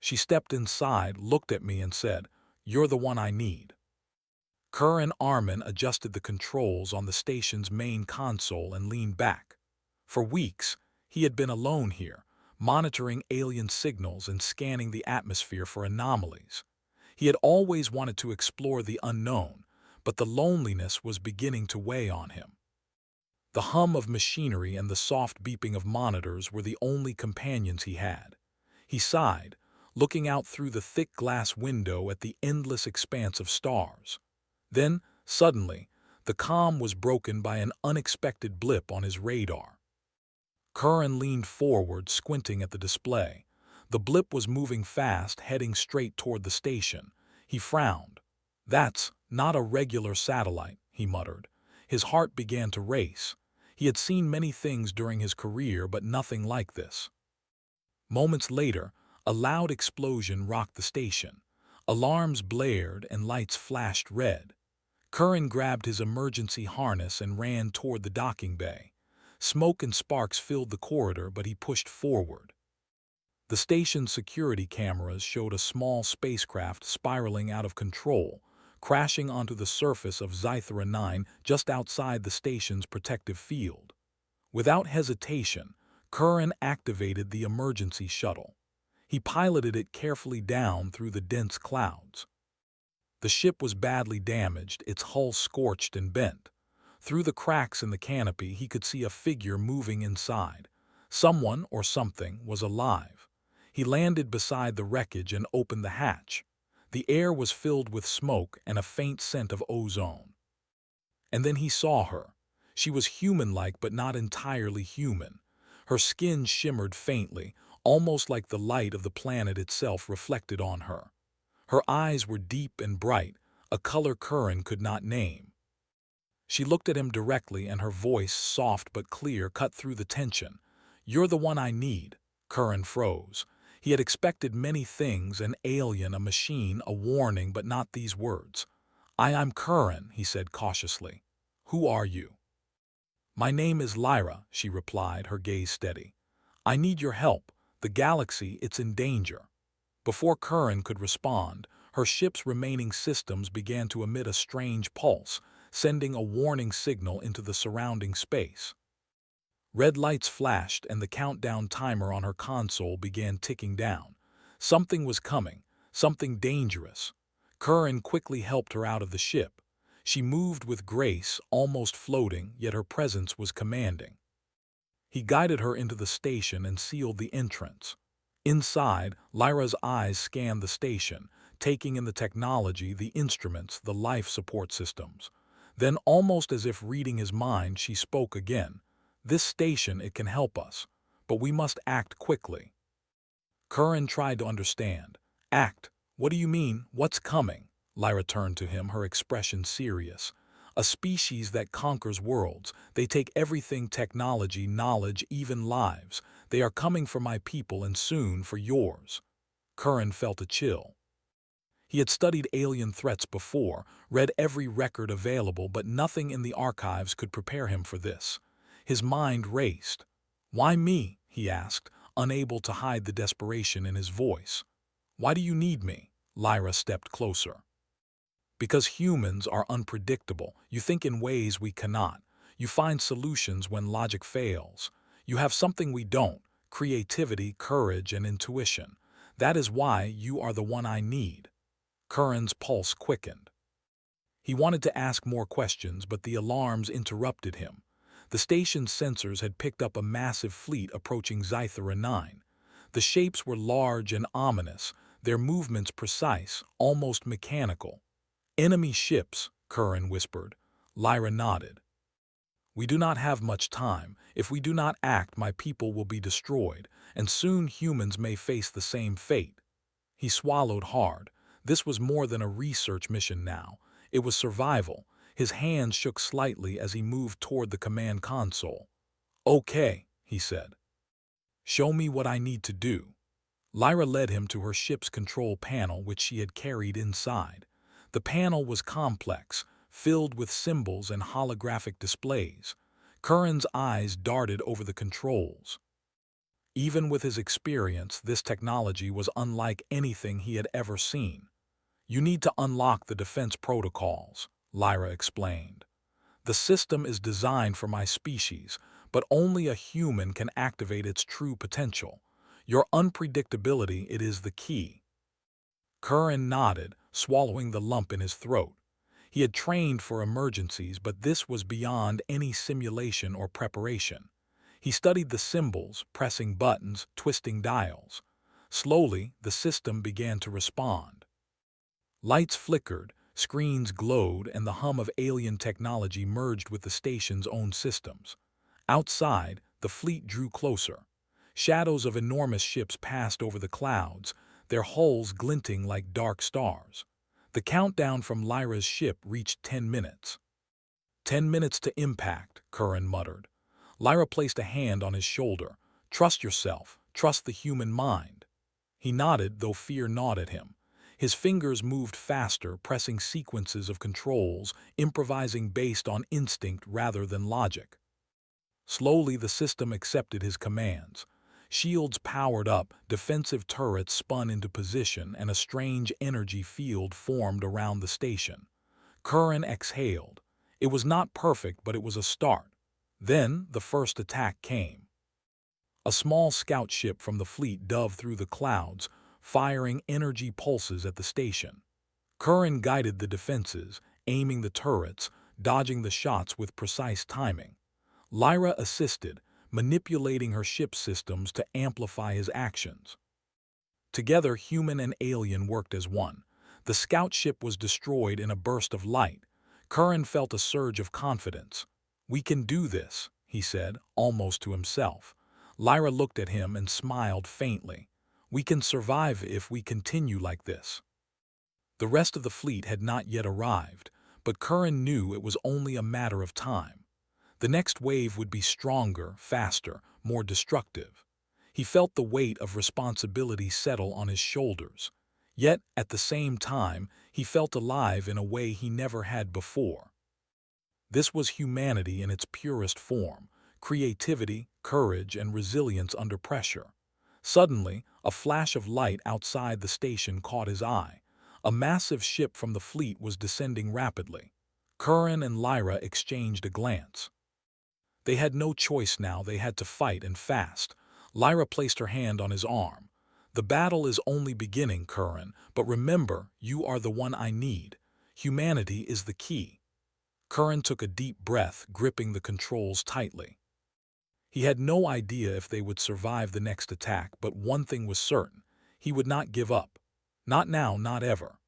She stepped inside, looked at me, and said, "You're the one I need." Curran Armin adjusted the controls on the station's main console and leaned back. For weeks, he had been alone here, monitoring alien signals and scanning the atmosphere for anomalies. He had always wanted to explore the unknown, but the loneliness was beginning to weigh on him. The hum of machinery and the soft beeping of monitors were the only companions he had. He sighed, looking out through the thick glass window at the endless expanse of stars. Then, suddenly, the calm was broken by an unexpected blip on his radar. Curran leaned forward, squinting at the display. The blip was moving fast, heading straight toward the station. He frowned. "That's not a regular satellite," he muttered. His heart began to race. He had seen many things during his career, but nothing like this. Moments later, a loud explosion rocked the station. Alarms blared and lights flashed red. Curran grabbed his emergency harness and ran toward the docking bay. Smoke and sparks filled the corridor, but he pushed forward. The station's security cameras showed a small spacecraft spiraling out of control, crashing onto the surface of Scifi 9 just outside the station's protective field. Without hesitation, Curran activated the emergency shuttle. He piloted it carefully down through the dense clouds. The ship was badly damaged, its hull scorched and bent. Through the cracks in the canopy, he could see a figure moving inside. Someone or something was alive. He landed beside the wreckage and opened the hatch. The air was filled with smoke and a faint scent of ozone. And then he saw her. She was human-like but not entirely human. Her skin shimmered faintly, almost like the light of the planet itself reflected on her. Her eyes were deep and bright, a color Curran could not name. She looked at him directly, and her voice, soft but clear, cut through the tension. "You're the one I need." Curran froze. He had expected many things, an alien, a machine, a warning, but not these words. I'm Curran," he said cautiously. "Who are you?" "My name is Lyra," she replied, her gaze steady. "I need your help. The galaxy, it's in danger." Before Curran could respond, her ship's remaining systems began to emit a strange pulse, sending a warning signal into the surrounding space. Red lights flashed, and the countdown timer on her console began ticking down. Something was coming, something dangerous. Curran quickly helped her out of the ship. She moved with grace, almost floating, yet her presence was commanding. He guided her into the station and sealed the entrance. Inside, Lyra's eyes scanned the station, taking in the technology, the instruments, the life support systems. Then, almost as if reading his mind, she spoke again. "This station, it can help us, but we must act quickly." Curran tried to understand. "Act? What do you mean? What's coming?" Lyra turned to him, her expression serious. "A species that conquers worlds. They take everything: technology, knowledge, even lives. They are coming for my people and soon for yours." Curran felt a chill. He had studied alien threats before, read every record available, but nothing in the archives could prepare him for this. His mind raced. "Why me?" he asked, unable to hide the desperation in his voice. "Why do you need me?" Lyra stepped closer. "Because humans are unpredictable. You think in ways we cannot. You find solutions when logic fails. You have something we don't: creativity, courage, and intuition. That is why you are the one I need." Curran's pulse quickened. He wanted to ask more questions, but the alarms interrupted him. The station's sensors had picked up a massive fleet approaching Scifi 9. The shapes were large and ominous, their movements precise, almost mechanical. "Enemy ships," Curran whispered. Lyra nodded. "We do not have much time. If we do not act, my people will be destroyed, and soon humans may face the same fate." He swallowed hard. This was more than a research mission now. It was survival. His hands shook slightly as he moved toward the command console. "Okay," he said. "Show me what I need to do." Lyra led him to her ship's control panel, which she had carried inside. The panel was complex, filled with symbols and holographic displays. Curran's eyes darted over the controls. Even with his experience, this technology was unlike anything he had ever seen. You need to unlock the defense protocols, Lyra explained. The system is designed for my species, but only a human can activate its true potential. Your unpredictability, it is the key. Curran nodded, swallowing the lump in his throat. He had trained for emergencies, but this was beyond any simulation or preparation. He studied the symbols, pressing buttons, twisting dials. Slowly, the system began to respond. Lights flickered, screens glowed, and the hum of alien technology merged with the station's own systems. Outside, the fleet drew closer. Shadows of enormous ships passed over the clouds, their hulls glinting like dark stars. The countdown from Lyra's ship reached 10 minutes. 10 minutes to impact, Curran muttered. Lyra placed a hand on his shoulder. Trust yourself. Trust the human mind. He nodded, though fear gnawed at him. His fingers moved faster, pressing sequences of controls, improvising based on instinct rather than logic. Slowly, the system accepted his commands. Shields powered up, defensive turrets spun into position, and a strange energy field formed around the station. Curran exhaled. It was not perfect, but it was a start. Then, the first attack came. A small scout ship from the fleet dove through the clouds, firing energy pulses at the station. Curran guided the defenses, aiming the turrets, dodging the shots with precise timing. Lyra assisted, manipulating her ship systems to amplify his actions. Together, human and alien worked as one. The scout ship was destroyed in a burst of light. Curran felt a surge of confidence. "We can do this," he said, almost to himself. Lyra looked at him and smiled faintly. "We can survive if we continue like this." The rest of the fleet had not yet arrived, but Curran knew it was only a matter of time. The next wave would be stronger, faster, more destructive. He felt the weight of responsibility settle on his shoulders. Yet, at the same time, he felt alive in a way he never had before. This was humanity in its purest form: creativity, courage, and resilience under pressure. Suddenly, a flash of light outside the station caught his eye. A massive ship from the fleet was descending rapidly. Curran and Lyra exchanged a glance. They had no choice now, they had to fight, and fast. Lyra placed her hand on his arm. "The battle is only beginning, Curran, but remember, you are the one I need. Humanity is the key." Curran took a deep breath, gripping the controls tightly. He had no idea if they would survive the next attack, but one thing was certain: he would not give up. Not now, not ever.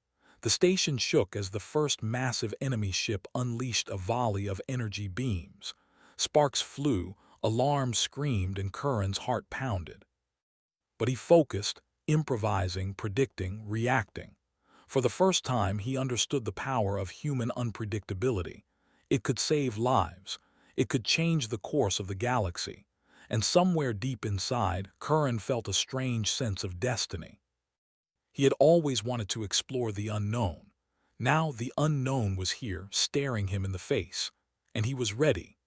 The station shook as the first massive enemy ship unleashed a volley of energy beams. Sparks flew, alarms screamed, and Curran's heart pounded. But he focused, improvising, predicting, reacting. For the first time, he understood the power of human unpredictability. It could save lives. It could change the course of the galaxy. And somewhere deep inside, Curran felt a strange sense of destiny. He had always wanted to explore the unknown. Now the unknown was here, staring him in the face. And he was ready.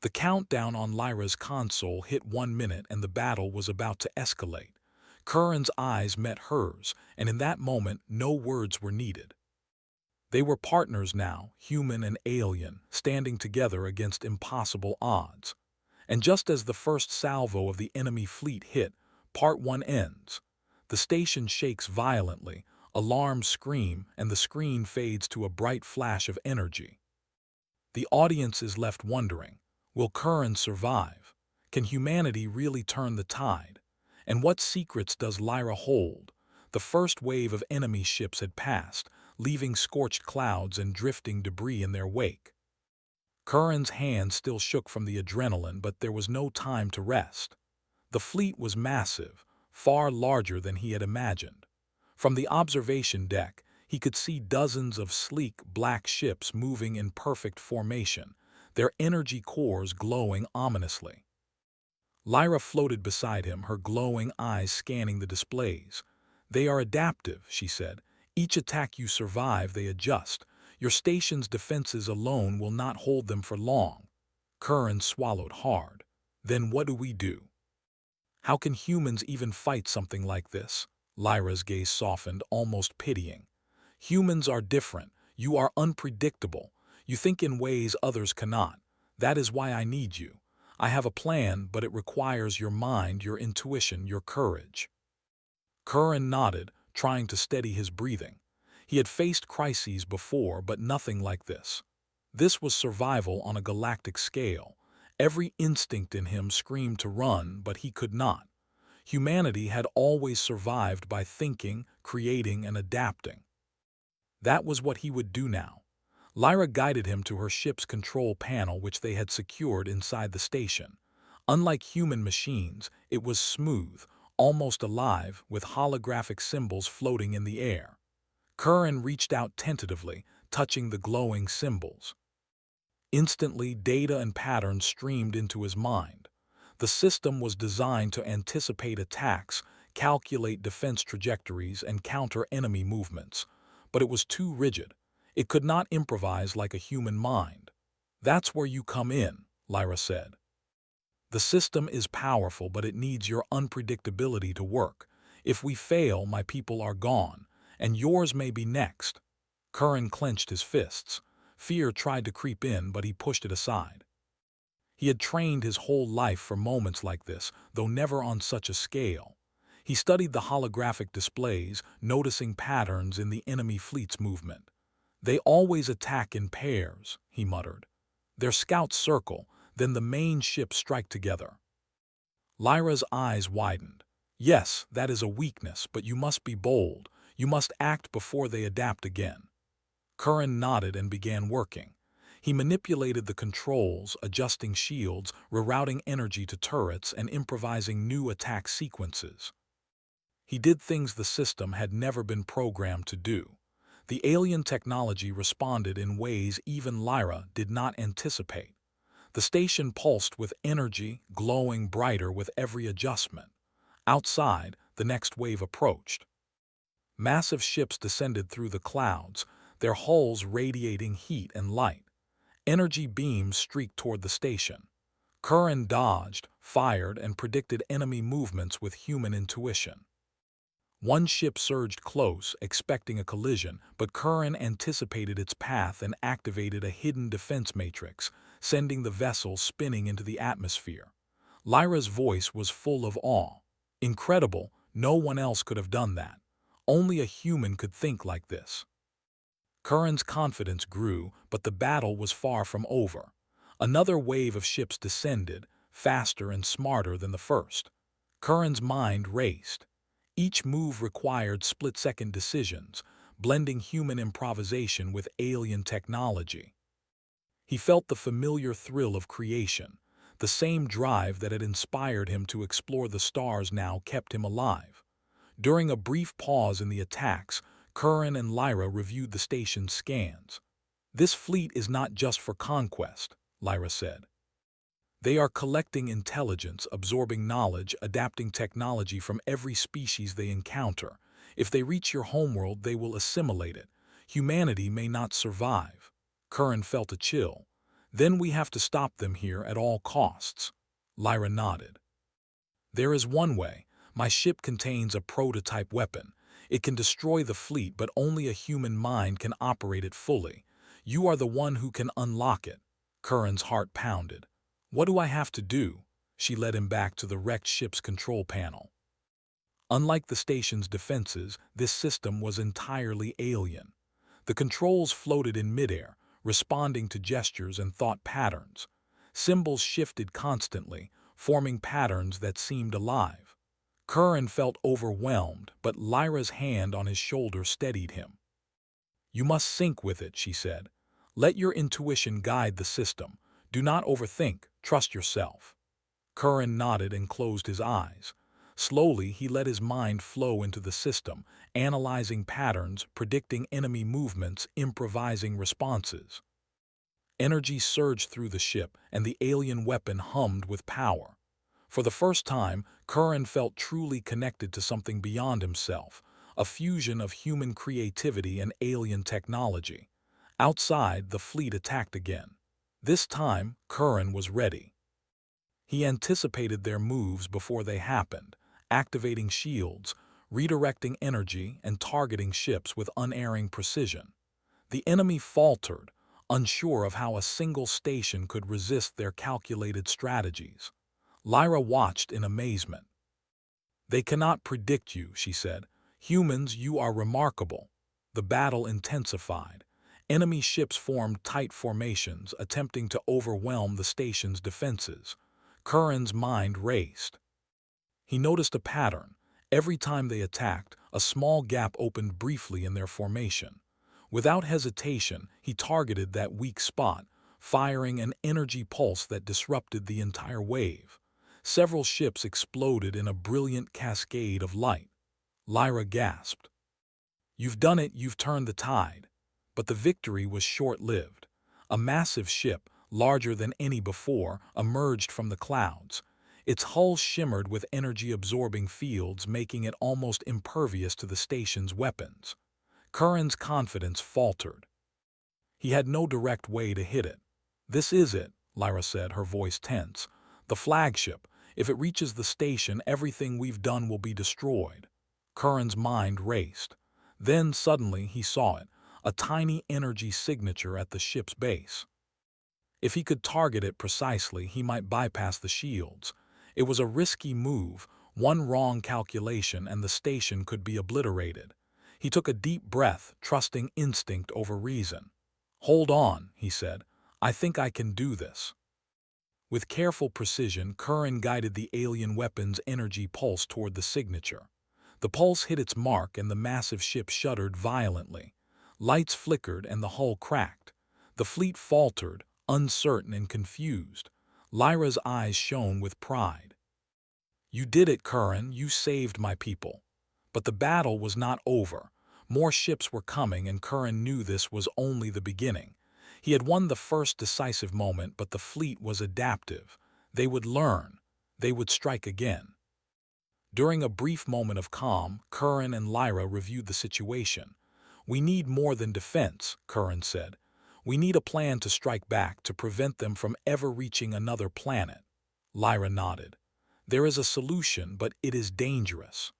The countdown on Lyra's console hit 1 minute, and the battle was about to escalate. Curran's eyes met hers, and in that moment, no words were needed. They were partners now, human and alien, standing together against impossible odds. And just as the first salvo of the enemy fleet hit, Part 1 ends. The station shakes violently, alarms scream, and the screen fades to a bright flash of energy. The audience is left wondering, will Curran survive? Can humanity really turn the tide? And what secrets does Lyra hold? The first wave of enemy ships had passed, leaving scorched clouds and drifting debris in their wake. Curran's hand still shook from the adrenaline, but there was no time to rest. The fleet was massive, far larger than he had imagined. From the observation deck, he could see dozens of sleek black ships moving in perfect formation, their energy cores glowing ominously. Lyra floated beside him, her glowing eyes scanning the displays. "They are adaptive," she said. "Each attack you survive, they adjust. Your station's defenses alone will not hold them for long." Curran swallowed hard. "Then what do we do?" How can humans even fight something like this? Lyra's gaze softened, almost pitying. Humans are different. You are unpredictable. You think in ways others cannot. That is why I need you. I have a plan, but it requires your mind, your intuition, your courage. Curran nodded, trying to steady his breathing. He had faced crises before, but nothing like this. This was survival on a galactic scale. Every instinct in him screamed to run, but he could not. Humanity had always survived by thinking, creating, and adapting. That was what he would do now. Lyra guided him to her ship's control panel, which they had secured inside the station. Unlike human machines, it was smooth, almost alive, with holographic symbols floating in the air. Curran reached out tentatively, touching the glowing symbols. Instantly, data and patterns streamed into his mind. The system was designed to anticipate attacks, calculate defense trajectories, and counter enemy movements. But it was too rigid. It could not improvise like a human mind. That's where you come in, Lyra said. The system is powerful, but it needs your unpredictability to work. If we fail, my people are gone, and yours may be next. Curran clenched his fists. Fear tried to creep in, but he pushed it aside. He had trained his whole life for moments like this, though never on such a scale. He studied the holographic displays, noticing patterns in the enemy fleet's movement. They always attack in pairs, he muttered. Their scouts circle, then the main ships strike together. Lyra's eyes widened. Yes, that is a weakness, but you must be bold. You must act before they adapt again. Curran nodded and began working. He manipulated the controls, adjusting shields, rerouting energy to turrets, and improvising new attack sequences. He did things the system had never been programmed to do. The alien technology responded in ways even Lyra did not anticipate. The station pulsed with energy, glowing brighter with every adjustment. Outside, the next wave approached. Massive ships descended through the clouds, their hulls radiating heat and light. Energy beams streaked toward the station. Curran dodged, fired, and predicted enemy movements with human intuition. One ship surged close, expecting a collision, but Curran anticipated its path and activated a hidden defense matrix, sending the vessel spinning into the atmosphere. Lyra's voice was full of awe. Incredible, no one else could have done that. Only a human could think like this. Curran's confidence grew, but the battle was far from over. Another wave of ships descended, faster and smarter than the first. Curran's mind raced. Each move required split-second decisions, blending human improvisation with alien technology. He felt the familiar thrill of creation. The same drive that had inspired him to explore the stars now kept him alive. During a brief pause in the attacks, Curran and Lyra reviewed the station's scans. "This fleet is not just for conquest," Lyra said. "They are collecting intelligence, absorbing knowledge, adapting technology from every species they encounter. If they reach your homeworld, they will assimilate it. Humanity may not survive." Curran felt a chill. "Then we have to stop them here at all costs." Lyra nodded. "There is one way. My ship contains a prototype weapon. It can destroy the fleet, but only a human mind can operate it fully. You are the one who can unlock it." Curran's heart pounded. "What do I have to do?" She led him back to the wrecked ship's control panel. Unlike the station's defenses, this system was entirely alien. The controls floated in midair, responding to gestures and thought patterns. Symbols shifted constantly, forming patterns that seemed alive. Curran felt overwhelmed, but Lyra's hand on his shoulder steadied him. "You must sync with it," she said. "Let your intuition guide the system. Do not overthink, trust yourself." Curran nodded and closed his eyes. Slowly, he let his mind flow into the system, analyzing patterns, predicting enemy movements, improvising responses. Energy surged through the ship, and the alien weapon hummed with power. For the first time, Curran felt truly connected to something beyond himself, a fusion of human creativity and alien technology. Outside, the fleet attacked again. This time, Curran was ready. He anticipated their moves before they happened, activating shields, redirecting energy, and targeting ships with unerring precision. The enemy faltered, unsure of how a single station could resist their calculated strategies. Lyra watched in amazement. "They cannot predict you," she said. "Humans, you are remarkable." The battle intensified. Enemy ships formed tight formations, attempting to overwhelm the station's defenses. Curran's mind raced. He noticed a pattern. Every time they attacked, a small gap opened briefly in their formation. Without hesitation, he targeted that weak spot, firing an energy pulse that disrupted the entire wave. Several ships exploded in a brilliant cascade of light. Lyra gasped. "You've done it, you've turned the tide." But the victory was short-lived. A massive ship, larger than any before, emerged from the clouds. Its hull shimmered with energy-absorbing fields, making it almost impervious to the station's weapons. Curran's confidence faltered. He had no direct way to hit it. "This is it," Lyra said, her voice tense. "The flagship. If it reaches the station, everything we've done will be destroyed." Curran's mind raced. Then, suddenly, he saw it, a tiny energy signature at the ship's base. If he could target it precisely, he might bypass the shields. It was a risky move. One wrong calculation and the station could be obliterated. He took a deep breath, trusting instinct over reason. "Hold on," he said. "I think I can do this." With careful precision, Curran guided the alien weapon's energy pulse toward the signature. The pulse hit its mark and the massive ship shuddered violently. Lights flickered and the hull cracked. The fleet faltered, uncertain and confused. Lyra's eyes shone with pride. "You did it, Curran. You saved my people." But the battle was not over. More ships were coming, and Curran knew this was only the beginning. He had won the first decisive moment, but the fleet was adaptive. They would learn. They would strike again. During a brief moment of calm, Curran and Lyra reviewed the situation. "We need more than defense," Curran said. "We need a plan to strike back, to prevent them from ever reaching another planet." Lyra nodded. "There is a solution, but it is dangerous.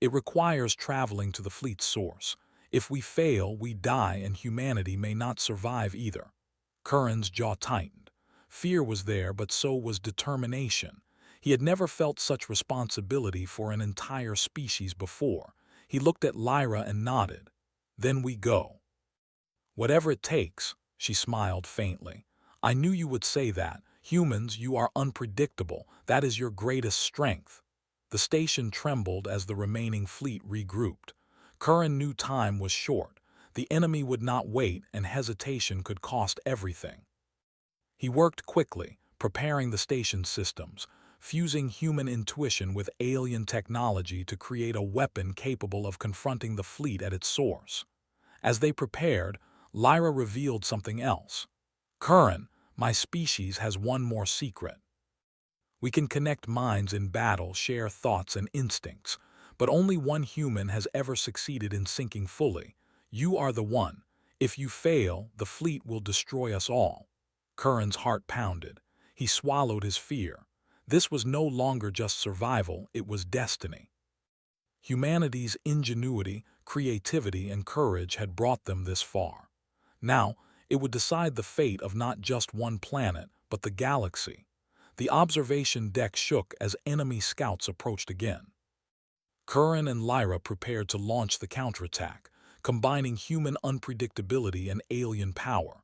It requires traveling to the fleet's source. If we fail, we die, and humanity may not survive either." Curran's jaw tightened. Fear was there, but so was determination. He had never felt such responsibility for an entire species before. He looked at Lyra and nodded. "Then we go." "Whatever it takes," she smiled faintly. "I knew you would say that. Humans, you are unpredictable. That is your greatest strength." The station trembled as the remaining fleet regrouped. Curran knew time was short. The enemy would not wait, and hesitation could cost everything. He worked quickly, preparing the station's systems, fusing human intuition with alien technology to create a weapon capable of confronting the fleet at its source. As they prepared, Lyra revealed something else. "Curran, my species has one more secret. We can connect minds in battle, share thoughts and instincts, but only one human has ever succeeded in syncing fully. You are the one. If you fail, the fleet will destroy us all." Curran's heart pounded. He swallowed his fear. This was no longer just survival, it was destiny. Humanity's ingenuity, creativity, and courage had brought them this far. Now, it would decide the fate of not just one planet, but the galaxy. The observation deck shook as enemy scouts approached again. Curran and Lyra prepared to launch the counterattack, combining human unpredictability and alien power.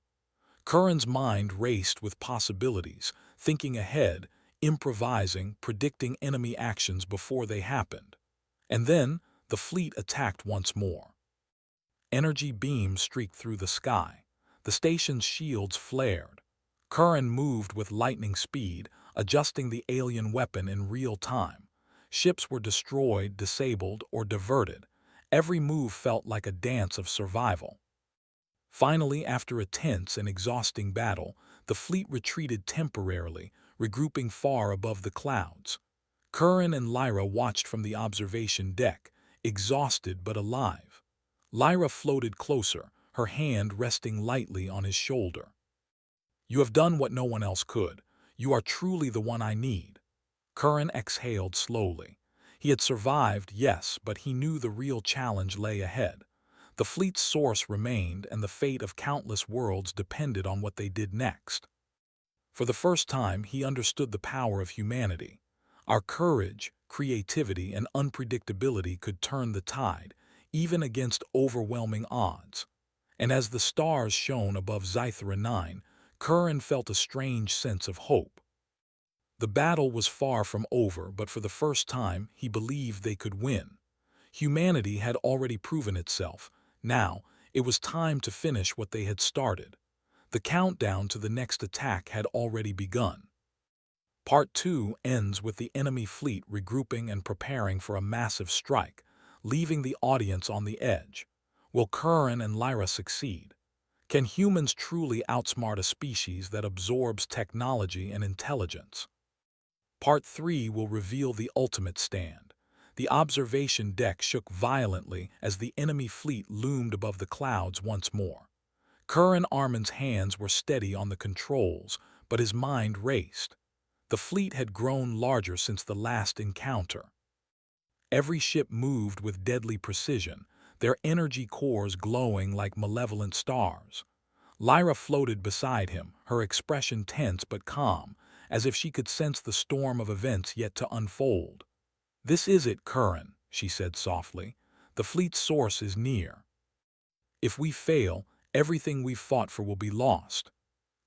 Curran's mind raced with possibilities, thinking ahead, improvising, predicting enemy actions before they happened. And then, the fleet attacked once more. Energy beams streaked through the sky. The station's shields flared. Curran moved with lightning speed, adjusting the alien weapon in real time. Ships were destroyed, disabled, or diverted. Every move felt like a dance of survival. Finally, after a tense and exhausting battle, the fleet retreated temporarily, regrouping far above the clouds. Curran and Lyra watched from the observation deck, exhausted but alive. Lyra floated closer, her hand resting lightly on his shoulder. "You have done what no one else could. You are truly the one I need." Curran exhaled slowly. He had survived, yes, but he knew the real challenge lay ahead. The fleet's source remained, and the fate of countless worlds depended on what they did next. For the first time, he understood the power of humanity. Our courage, creativity, and unpredictability could turn the tide, even against overwhelming odds. And as the stars shone above Zythera 9, Curran felt a strange sense of hope. The battle was far from over, but for the first time, he believed they could win. Humanity had already proven itself. Now, it was time to finish what they had started. The countdown to the next attack had already begun. Part 2 ends with the enemy fleet regrouping and preparing for a massive strike, leaving the audience on the edge. Will Curran and Lyra succeed? Can humans truly outsmart a species that absorbs technology and intelligence? Part 3 will reveal the ultimate stand. The observation deck shook violently as the enemy fleet loomed above the clouds once more. Curran Armin's hands were steady on the controls, but his mind raced. The fleet had grown larger since the last encounter. Every ship moved with deadly precision, their energy cores glowing like malevolent stars. Lyra floated beside him, her expression tense but calm, as if she could sense the storm of events yet to unfold. "This is it, Curran," she said softly. "The fleet's source is near. If we fail, everything we've fought for will be lost."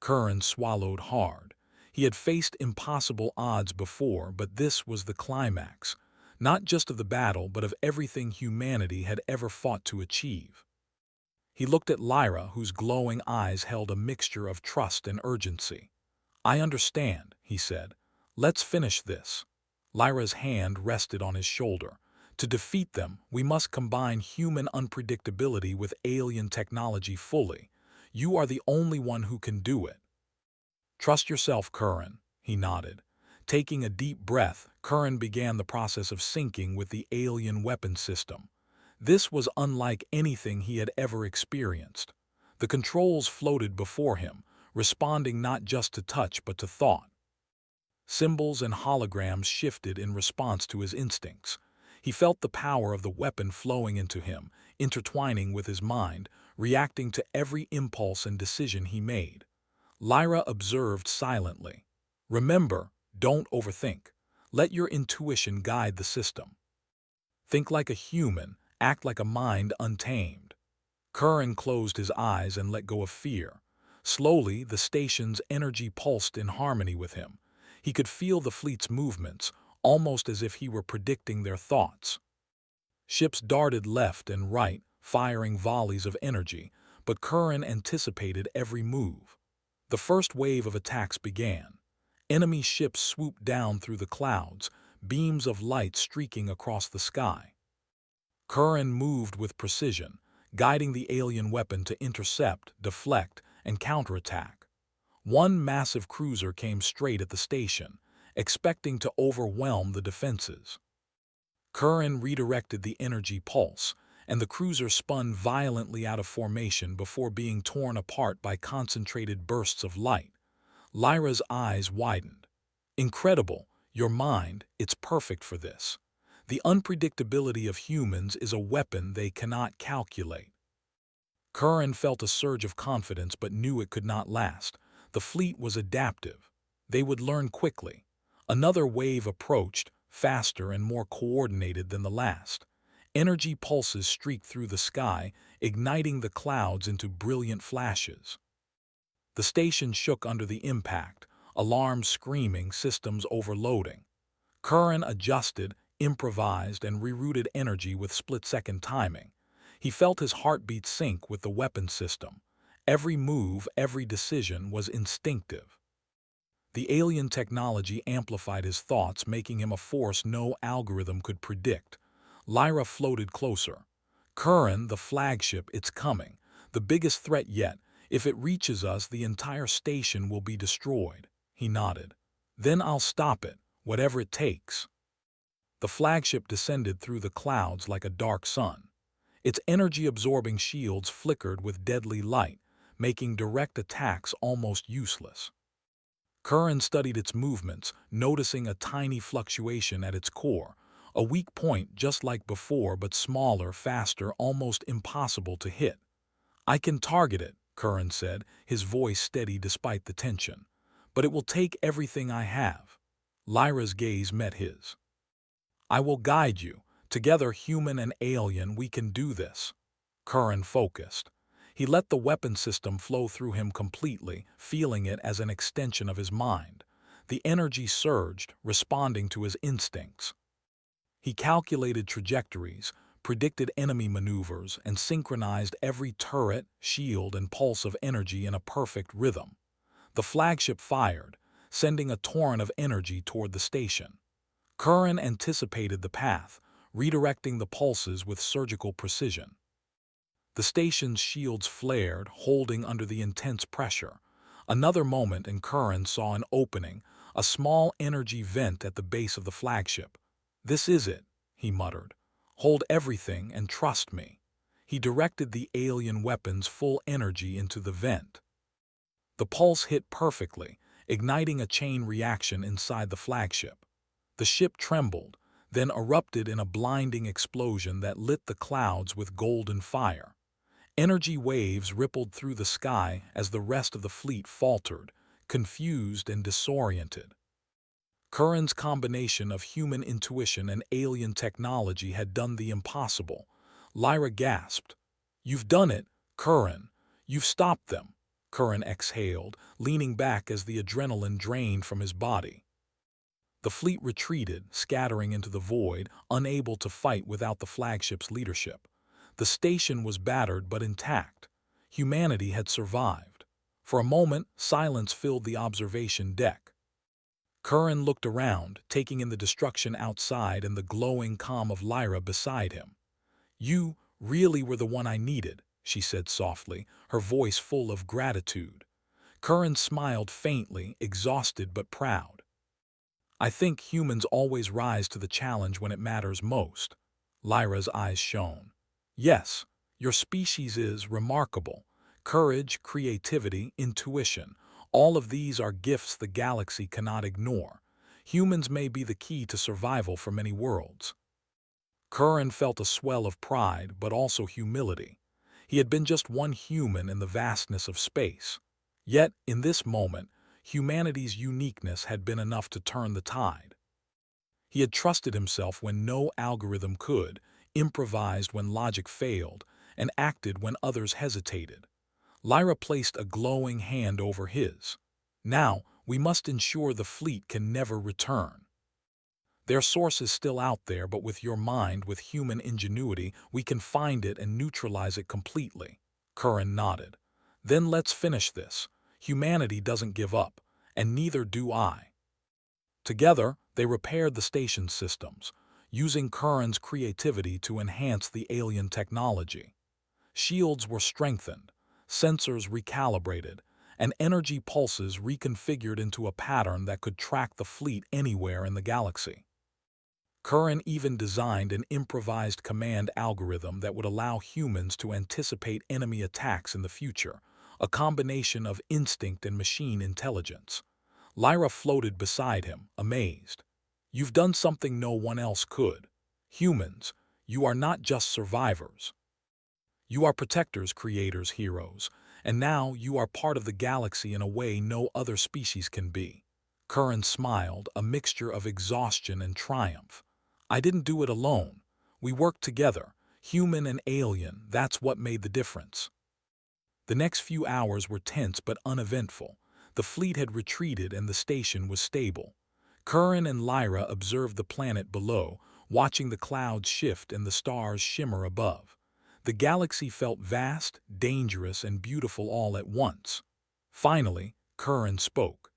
Curran swallowed hard. He had faced impossible odds before, but this was the climax, not just of the battle, but of everything humanity had ever fought to achieve. He looked at Lyra, whose glowing eyes held a mixture of trust and urgency. "I understand," he said. "Let's finish this." Lyra's hand rested on his shoulder. "To defeat them, we must combine human unpredictability with alien technology fully. You are the only one who can do it." "Trust yourself, Curran," he nodded. Taking a deep breath, Curran began the process of syncing with the alien weapon system. This was unlike anything he had ever experienced. The controls floated before him, responding not just to touch but to thought. Symbols and holograms shifted in response to his instincts. He felt the power of the weapon flowing into him, intertwining with his mind, reacting to every impulse and decision he made. Lyra observed silently. "Remember, don't overthink. Let your intuition guide the system. Think like a human, act like a mind untamed." Curran closed his eyes and let go of fear. Slowly, the station's energy pulsed in harmony with him. He could feel the fleet's movements, almost as if he were predicting their thoughts. Ships darted left and right, firing volleys of energy, but Curran anticipated every move. The first wave of attacks began. Enemy ships swooped down through the clouds, beams of light streaking across the sky. Curran moved with precision, guiding the alien weapon to intercept, deflect, and counterattack. One massive cruiser came straight at the station, expecting to overwhelm the defenses. Curran redirected the energy pulse, and the cruiser spun violently out of formation before being torn apart by concentrated bursts of light. Lyra's eyes widened. "Incredible, your mind, it's perfect for this. The unpredictability of humans is a weapon they cannot calculate." Curran felt a surge of confidence but knew it could not last. The fleet was adaptive. They would learn quickly. Another wave approached, faster and more coordinated than the last. Energy pulses streaked through the sky, igniting the clouds into brilliant flashes. The station shook under the impact, alarms screaming, systems overloading. Curran adjusted, improvised, and rerouted energy with split-second timing. He felt his heartbeat sync with the weapon system. Every move, every decision was instinctive. The alien technology amplified his thoughts, making him a force no algorithm could predict. Lyra floated closer. "Curran, the flagship, it's coming. The biggest threat yet. If it reaches us, the entire station will be destroyed." He nodded. "Then I'll stop it, whatever it takes." The flagship descended through the clouds like a dark sun. Its energy-absorbing shields flickered with deadly light, making direct attacks almost useless. Curran studied its movements, noticing a tiny fluctuation at its core, a weak point just like before but smaller, faster, almost impossible to hit. "I can target it," Curran said, his voice steady despite the tension. "But it will take everything I have." Lyra's gaze met his. "I will guide you. Together, human and alien, we can do this." Curran focused. He let the weapon system flow through him completely, feeling it as an extension of his mind. The energy surged, responding to his instincts. He calculated trajectories, predicted enemy maneuvers, and synchronized every turret, shield, and pulse of energy in a perfect rhythm. The flagship fired, sending a torrent of energy toward the station. Curran anticipated the path, redirecting the pulses with surgical precision. The station's shields flared, holding under the intense pressure. Another moment and Curran saw an opening, a small energy vent at the base of the flagship. "This is it," he muttered. "Hold everything and trust me." He directed the alien weapon's full energy into the vent. The pulse hit perfectly, igniting a chain reaction inside the flagship. The ship trembled, then erupted in a blinding explosion that lit the clouds with golden fire. Energy waves rippled through the sky as the rest of the fleet faltered, confused and disoriented. Curran's combination of human intuition and alien technology had done the impossible. Lyra gasped. "You've done it, Curran. You've stopped them." Curran exhaled, leaning back as the adrenaline drained from his body. The fleet retreated, scattering into the void, unable to fight without the flagship's leadership. The station was battered but intact. Humanity had survived. For a moment, silence filled the observation deck. Curran looked around, taking in the destruction outside and the glowing calm of Lyra beside him. "You really were the one I needed," she said softly, her voice full of gratitude. Curran smiled faintly, exhausted but proud. "I think humans always rise to the challenge when it matters most." Lyra's eyes shone. "Yes, your species is remarkable. Courage, creativity, intuition, all of these are gifts the galaxy cannot ignore. Humans may be the key to survival for many worlds." Curran felt a swell of pride, but also humility. He had been just one human in the vastness of space. Yet, in this moment, humanity's uniqueness had been enough to turn the tide. He had trusted himself when no algorithm could, improvised when logic failed, and acted when others hesitated. Lyra placed a glowing hand over his. "Now, we must ensure the fleet can never return. Their source is still out there, but with your mind, with human ingenuity, we can find it and neutralize it completely." Curran nodded. "Then let's finish this. Humanity doesn't give up, and neither do I." Together, they repaired the station's systems, using Curran's creativity to enhance the alien technology. Shields were strengthened, sensors recalibrated, and energy pulses reconfigured into a pattern that could track the fleet anywhere in the galaxy. Curran even designed an improvised command algorithm that would allow humans to anticipate enemy attacks in the future, a combination of instinct and machine intelligence. Lyra floated beside him, amazed. "You've done something no one else could. Humans, you are not just survivors. You are protectors, creators, heroes, and now you are part of the galaxy in a way no other species can be." Curran smiled, a mixture of exhaustion and triumph. "I didn't do it alone. We worked together, human and alien, that's what made the difference." The next few hours were tense but uneventful. The fleet had retreated and the station was stable. Curran and Lyra observed the planet below, watching the clouds shift and the stars shimmer above. The galaxy felt vast, dangerous, and beautiful all at once. Finally, Curran spoke.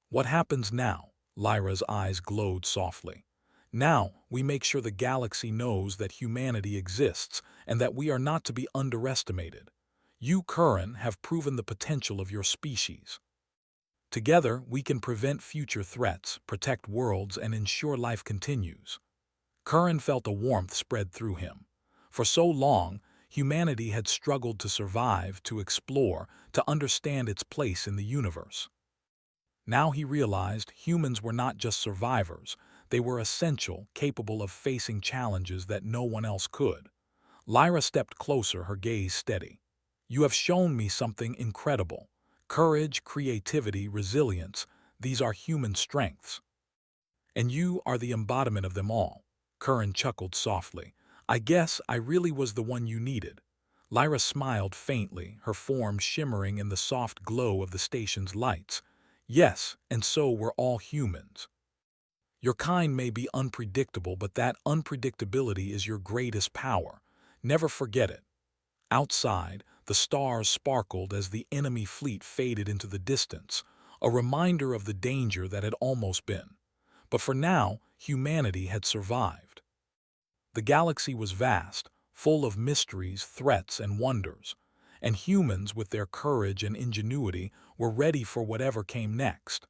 "What happens now?" Lyra's eyes glowed softly. "Now, we make sure the galaxy knows that humanity exists and that we are not to be underestimated. You, Curran, have proven the potential of your species. Together, we can prevent future threats, protect worlds, and ensure life continues." Curran felt a warmth spread through him. For so long, humanity had struggled to survive, to explore, to understand its place in the universe. Now he realized humans were not just survivors, they were essential, capable of facing challenges that no one else could. Lyra stepped closer, her gaze steady. You have shown me something incredible. Courage, creativity, resilience, these are human strengths. And you are the embodiment of them all. Curran chuckled softly. I guess I really was the one you needed. Lyra smiled faintly, her form shimmering in the soft glow of the station's lights. Yes, and so were all humans. Your kind may be unpredictable, but that unpredictability is your greatest power. Never forget it. Outside, the stars sparkled as the enemy fleet faded into the distance, a reminder of the danger that had almost been. But for now, humanity had survived. The galaxy was vast, full of mysteries, threats, and wonders, and humans, with their courage and ingenuity, were ready for whatever came next.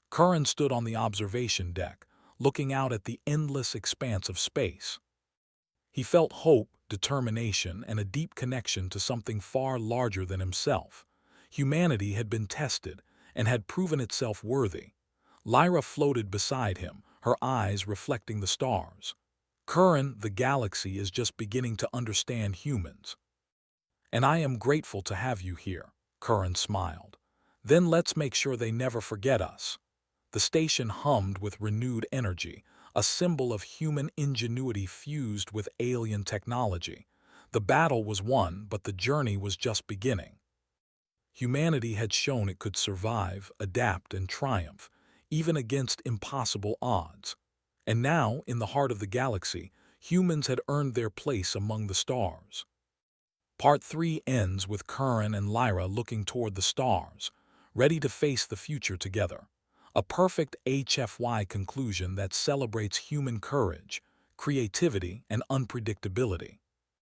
Curran stood on the observation deck, looking out at the endless expanse of space. He felt hope, determination, and a deep connection to something far larger than himself. Humanity had been tested and had proven itself worthy. Lyra floated beside him, her eyes reflecting the stars. Curran, the galaxy is just beginning to understand humans. And I am grateful to have you here, Curran smiled. Then let's make sure they never forget us. The station hummed with renewed energy, a symbol of human ingenuity fused with alien technology. The battle was won, but the journey was just beginning. Humanity had shown it could survive, adapt, and triumph, even against impossible odds. And now, in the heart of the galaxy, humans had earned their place among the stars. Part 3 ends with Curran and Lyra looking toward the stars, ready to face the future together. A perfect HFY conclusion that celebrates human courage, creativity, and unpredictability.